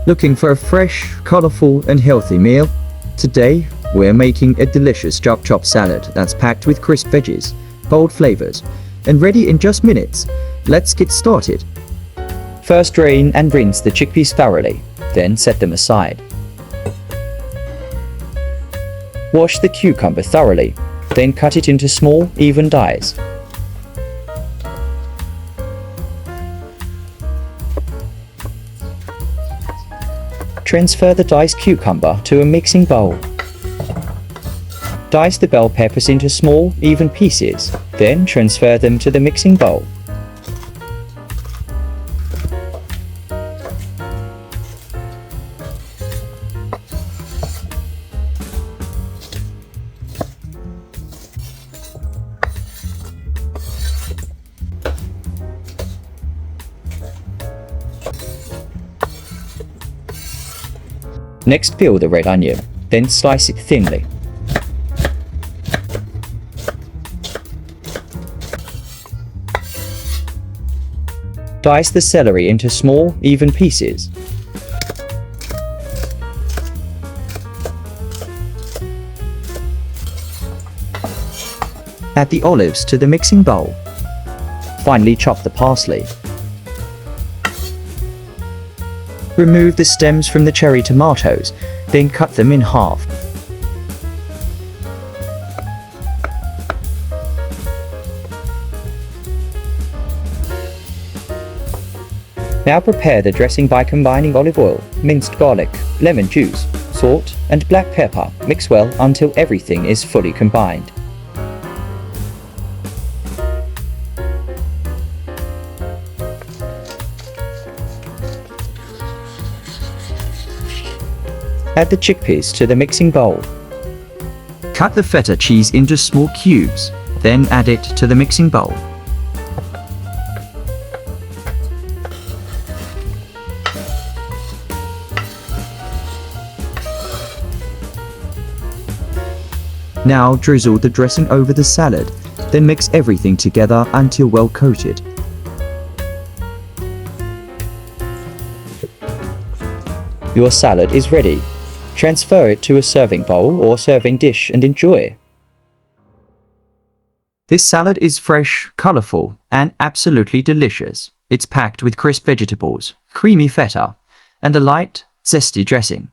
Looking for a fresh, colorful and healthy meal? Today, we're making a delicious chop salad that's packed with crisp veggies, bold flavors, and ready in just minutes. Let's get started. First, drain and rinse the chickpeas thoroughly, then set them aside. Wash the cucumber thoroughly, then cut it into small, even dice. Transfer the diced cucumber to a mixing bowl. Dice the bell peppers into small, even pieces, then transfer them to the mixing bowl. Next, peel the red onion, then slice it thinly. Dice the celery into small, even pieces. Add the olives to the mixing bowl. Finely chop the parsley. Remove the stems from the cherry tomatoes, then cut them in half. Now prepare the dressing by combining olive oil, minced garlic, lemon juice, salt, and black pepper. Mix well until everything is fully combined. Add the chickpeas to the mixing bowl. Cut the feta cheese into small cubes, then add it to the mixing bowl. Now drizzle the dressing over the salad, then mix everything together until well coated. Your salad is ready. Transfer it to a serving bowl or serving dish and enjoy. This salad is fresh, colorful, and absolutely delicious. It's packed with crisp vegetables, creamy feta, and a light, zesty dressing.